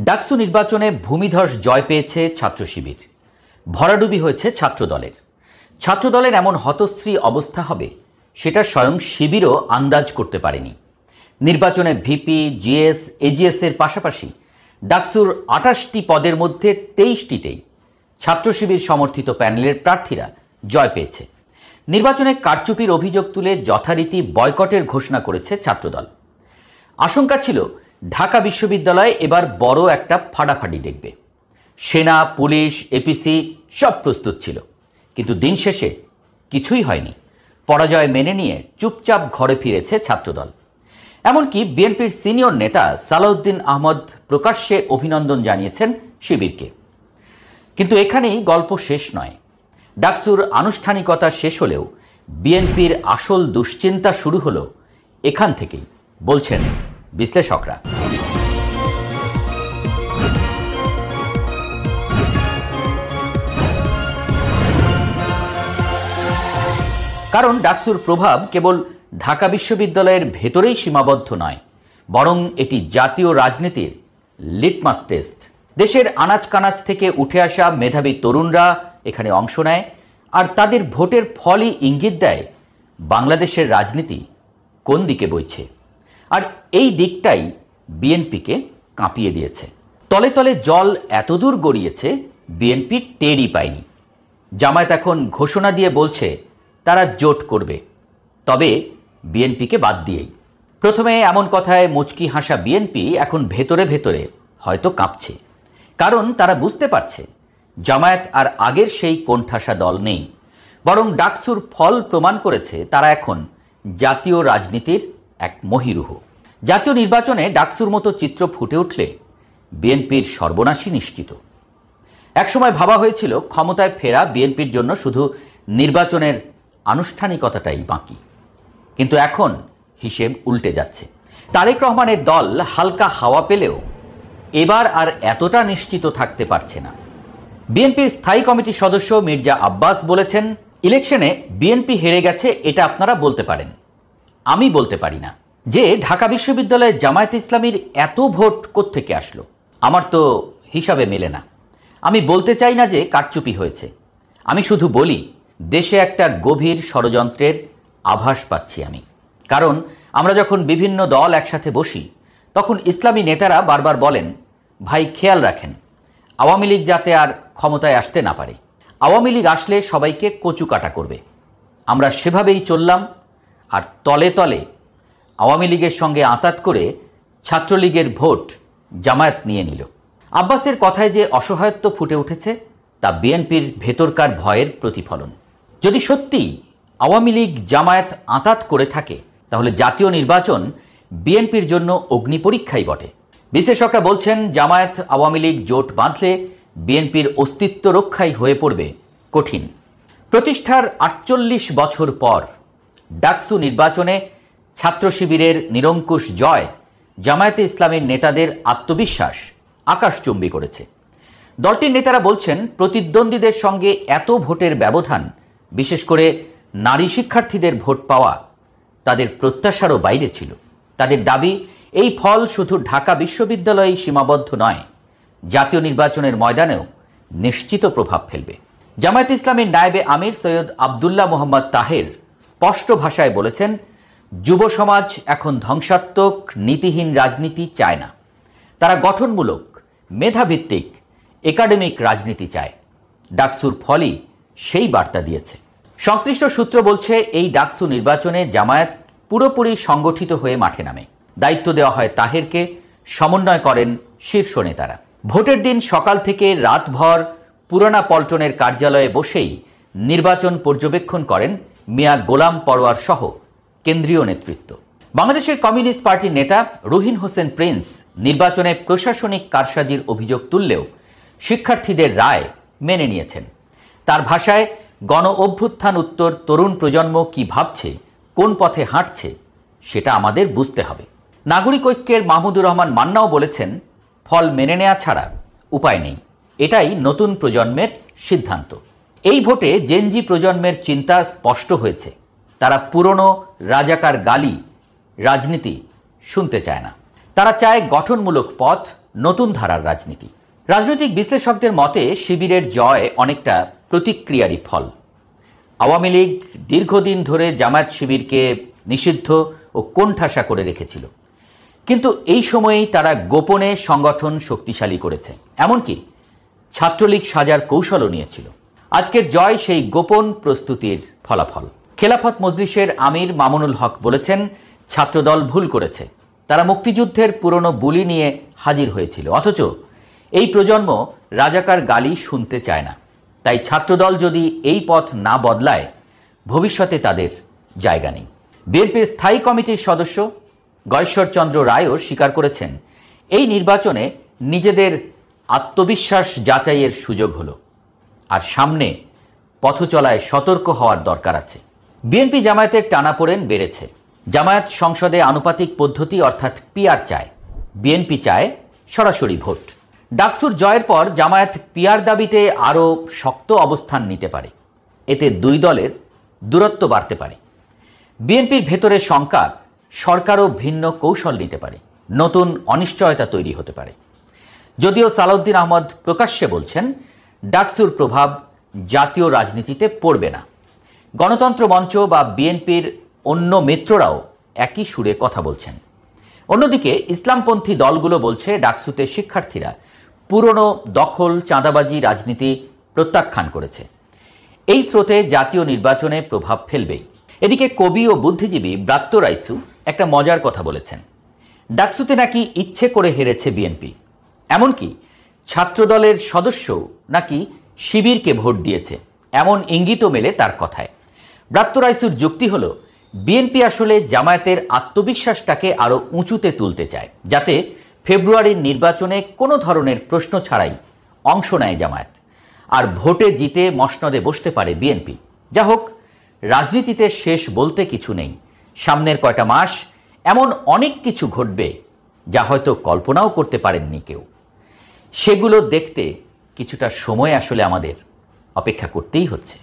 ডাকসু নির্বাচনে ভূমিধস জয় পেয়েছে ছাত্র শিবির। ভরাডুবি হয়েছে ছাত্রদলের। ছাত্রদলের এমন হতশ্রী অবস্থা হবে সেটা স্বয়ং শিবিরও আন্দাজ করতে পারেনি। নির্বাচনে ভিপি, জিএস, এজিএস এর পাশাপাশি ডাকসুর ২৮টি পদের মধ্যে ২৩টিতেই ছাত্র শিবির সমর্থিত প্যানেলের প্রার্থীরা জয় পেয়েছে। নির্বাচনে কারচুপির অভিযোগ তুলে যথারীতি বয়কটের ঘোষণা করেছে ছাত্রদল। আশঙ্কা ছিল ঢাকা বিশ্ববিদ্যালয়ে এবার বড় একটা ফাটাফাটি দেখবে। সেনা, পুলিশ, এপিসি সব প্রস্তুত ছিল, কিন্তু দিন শেষে কিছুই হয়নি। পরাজয় মেনে নিয়ে চুপচাপ ঘরে ফিরেছে ছাত্রদল। এমনকি বিএনপির সিনিয়র নেতা সালাউদ্দিন আহমদ প্রকাশ্যে অভিনন্দন জানিয়েছেন শিবিরকে। কিন্তু এখানেই গল্প শেষ নয়। ডাকসুর আনুষ্ঠানিকতা শেষ হলেও বিএনপির আসল দুশ্চিন্তা শুরু হলো এখান থেকেই, বলছেন বিশ্লেষকরা। কারণ ডাকসুর প্রভাব কেবল ঢাকা বিশ্ববিদ্যালয়ের ভেতরেই সীমাবদ্ধ নয়, বরং এটি জাতীয় রাজনীতির লিটমাস টেস্ট। দেশের আনাচ কানাচ থেকে উঠে আসা মেধাবী তরুণরা এখানে অংশ নেয়, আর তাদের ভোটের ফলই ইঙ্গিত দেয় বাংলাদেশের রাজনীতি কোন দিকে বইছে। আর এই দিকটাই বিএনপিকে কাঁপিয়ে দিয়েছে। তলে তলে জল এতদূর গড়িয়েছে বিএনপি টেরই পায়নি। জামায়াত এখন ঘোষণা দিয়ে বলছে তারা জোট করবে, তবে বিএনপিকে বাদ দিয়েই। প্রথমে এমন কথায় মুচকি হাসা বিএনপি এখন ভেতরে ভেতরে হয়তো কাঁপছে, কারণ তারা বুঝতে পারছে জামায়াত আর আগের সেই কোণঠাসা দল নেই, বরং ডাকসুর ফল প্রমাণ করেছে তারা এখন জাতীয় রাজনীতির এক মহীরুহ। জাতীয় নির্বাচনে ডাকসুর মতো চিত্র ফুটে উঠলে বিএনপির সর্বনাশই নিশ্চিত। একসময় ভাবা হয়েছিল ক্ষমতায় ফেরা বিএনপির জন্য শুধু নির্বাচনের আনুষ্ঠানিকতাটাই বাকি, কিন্তু এখন হিসেব উল্টে যাচ্ছে। তারেক রহমানের দল হালকা হাওয়া পেলেও এবার আর এতটা নিশ্চিত থাকতে পারছে না। বিএনপির স্থায়ী কমিটির সদস্য মির্জা আব্বাস বলেছেন, ইলেকশনে বিএনপি হেরে গেছে এটা আপনারা বলতে পারেন, আমি বলতে পারি না। যে ঢাকা বিশ্ববিদ্যালয়ে জামায়াত ইসলামীর এত ভোট কোত্থেকে আসলো আমার তো হিসাবে মেলে না। আমি বলতে চাই না যে কারচুপি হয়েছে, আমি শুধু বলি দেশে একটা গভীর ষড়যন্ত্রের আভাস পাচ্ছি আমি। কারণ আমরা যখন বিভিন্ন দল একসাথে বসি তখন ইসলামী নেতারা বারবার বলেন, ভাই খেয়াল রাখেন আওয়ামী লীগ যাতে আর ক্ষমতায় আসতে না পারে, আওয়ামী লীগ আসলে সবাইকে কচু কাটা করবে। আমরা সেভাবেই চললাম, আর তলে তলে আওয়ামী লীগের সঙ্গে আঁতাত করে ছাত্রলীগের ভোট জামায়াত নিয়ে নিল। আব্বাসের কথায় যে অসহায়ত্ব ফুটে উঠেছে তা বিএনপির ভেতরকার ভয়ের প্রতিফলন। যদি সত্যি আওয়ামী লীগ জামায়াত আঁতাত করে থাকে তাহলে জাতীয় নির্বাচন বিএনপির জন্য অগ্নিপরীক্ষাই বটে। বিশ্লেষকরা বলছেন জামায়াত আওয়ামী লীগ জোট বাঁধলে বিএনপির অস্তিত্ব রক্ষাই হয়ে পড়বে কঠিন। প্রতিষ্ঠার ৪৮ বছর পর ডাকসু নির্বাচনে ছাত্র শিবিরের নিরঙ্কুশ জয় জামায়াতে ইসলামের নেতাদের আত্মবিশ্বাস আকাশচুম্বী করেছে। দলটির নেতারা বলছেন প্রতিদ্বন্দ্বীদের সঙ্গে এত ভোটের ব্যবধান, বিশেষ করে নারী শিক্ষার্থীদের ভোট পাওয়া তাদের প্রত্যাশারও বাইরে ছিল। তাদের দাবি এই ফল শুধু ঢাকা বিশ্ববিদ্যালয়েই সীমাবদ্ধ নয়, জাতীয় নির্বাচনের ময়দানেও নিশ্চিত প্রভাব ফেলবে। জামায়াত ইসলামের নায়েবে আমির সৈয়দ আবদুল্লাহ মোহাম্মদ তাহের স্পষ্ট ভাষায় বলেছেন, যুব সমাজ এখন ধ্বংসাত্মক নীতিহীন রাজনীতি চায় না, তারা গঠনমূলক মেধাভিত্তিক একাডেমিক রাজনীতি চায়। ডাকসুর ফলই সেই বার্তা দিয়েছে। সংশ্লিষ্ট সূত্র বলছে এই ডাকসু নির্বাচনে জামায়াত পুরোপুরি সংগঠিত হয়ে মাঠে নামে। দায়িত্ব দেওয়া হয় তাহেরকে, সমন্বয় করেন শীর্ষ নেতারা। ভোটের দিন সকাল থেকে রাতভর পুরানা পল্টনের কার্যালয়ে বসেই নির্বাচন পর্যবেক্ষণ করেন মিয়া গোলাম পরোয়ার সহ কেন্দ্রীয় নেতৃত্ব। বাংলাদেশের কমিউনিস্ট পার্টির নেতা রুহিন হোসেন প্রিন্স নির্বাচনে প্রশাসনিক কারসাজির অভিযোগ তুললেও শিক্ষার্থীদের রায় মেনে নিয়েছেন। তার ভাষায়, গণ অভ্যুত্থান উত্তর তরুণ প্রজন্ম কি ভাবছে, কোন পথে হাঁটছে সেটা আমাদের বুঝতে হবে। নাগরিক ঐক্যের মাহমুদুর রহমান মান্নাও বলেছেন, ফল মেনে নেওয়া ছাড়া উপায় নেই, এটাই নতুন প্রজন্মের সিদ্ধান্ত। এই ভোটে জেনজি প্রজন্মের চিন্তা স্পষ্ট হয়েছে, তারা পুরনো রাজাকার গালি রাজনীতি শুনতে চায় না। তারা চায় গঠনমূলক পথ, নতুন ধারার রাজনীতি। রাজনৈতিক বিশ্লেষকদের মতে শিবিরের জয় অনেকটা প্রতিক্রিয়ারই ফল। আওয়ামী লীগ দীর্ঘদিন ধরে জামায়াত শিবিরকে নিষিদ্ধ ও কোণঠাসা করে রেখেছিল, কিন্তু এই সময়েই তারা গোপনে সংগঠন শক্তিশালী করেছে, এমনকি ছাত্রলীগ সাজার কৌশলও নিয়েছিল। আজকের জয় সেই গোপন প্রস্তুতির ফলাফল। খেলাফত মজলিসের আমির মামুনুল হক বলেছেন, ছাত্রদল ভুল করেছে, তারা মুক্তিযুদ্ধের পুরনো বুলি নিয়ে হাজির হয়েছিল, অথচ এই প্রজন্ম রাজাকার গালি শুনতে চায় না। তাই ছাত্রদল যদি এই পথ না বদলায় ভবিষ্যতে তাদের জায়গা নেই। বিএনপির স্থায়ী কমিটির সদস্য গয়েশ্বরচন্দ্র রায়ও স্বীকার করেছেন, এই নির্বাচনে নিজেদের আত্মবিশ্বাস যাচাইয়ের সুযোগ হলো, আর সামনে পথ চলায় সতর্ক হওয়ার দরকার আছে। বিএনপি জামায়াতের টানাপোড়েন বেড়েছে। জামায়াত সংসদে আনুপাতিক পদ্ধতি অর্থাৎ পিআর চায়, বিএনপি চায় সরাসরি ভোট। ডাকসুর জয়ের পর জামায়াত পিআর দাবিতে আরও শক্ত অবস্থান নিতে পারে, এতে দুই দলের দূরত্ব বাড়তে পারে। বিএনপির ভেতরে শঙ্কা, সরকারও ভিন্ন কৌশল নিতে পারে, নতুন অনিশ্চয়তা তৈরি হতে পারে। যদিও সালাউদ্দিন আহমদ প্রকাশ্যে বলছেন, ডাকসুর প্রভাব জাতীয় রাজনীতিতে পড়বে না। গণতন্ত্র মঞ্চ বা বিএনপির অন্য মিত্ররাও একই সুরে কথা বলছেন। অন্যদিকে ইসলামপন্থী দলগুলো বলছে, ডাকসুতে শিক্ষার্থীরা পুরনো দখল চাঁদাবাজি রাজনীতি প্রত্যাখ্যান করেছে। এই স্রোতে জাতীয় নির্বাচনে প্রভাব ফেলবেই। এদিকে কবি ও বুদ্ধিজীবী ব্রাত্য রাইসু একটা মজার কথা বলেছেন, ডাকসুতে নাকি ইচ্ছে করে হেরেছে বিএনপি, এমনকি ছাত্রদলের সদস্য নাকি শিবিরকে ভোট দিয়েছে, এমন ইঙ্গিতও মেলে তার কথায়। ব্রাত্য রাইসুর যুক্তি হলো, বিএনপি আসলে জামায়াতের আত্মবিশ্বাসটাকে আরও উঁচুতে তুলতে চায়, যাতে ফেব্রুয়ারির নির্বাচনে কোনো ধরনের প্রশ্ন ছাড়াই অংশ নেয় জামায়াত, আর ভোটে জিতে মসনদে বসতে পারে বিএনপি। যা হোক, রাজনীতিতে শেষ বলতে কিছু নেই। সামনের কয়টা মাস এমন অনেক কিছু ঘটবে যা হয়তো কল্পনাও করতে পারেননি কেউ। সেগুলো দেখতে কিছুটা সময় আসলে আমাদের অপেক্ষা করতেই হচ্ছে।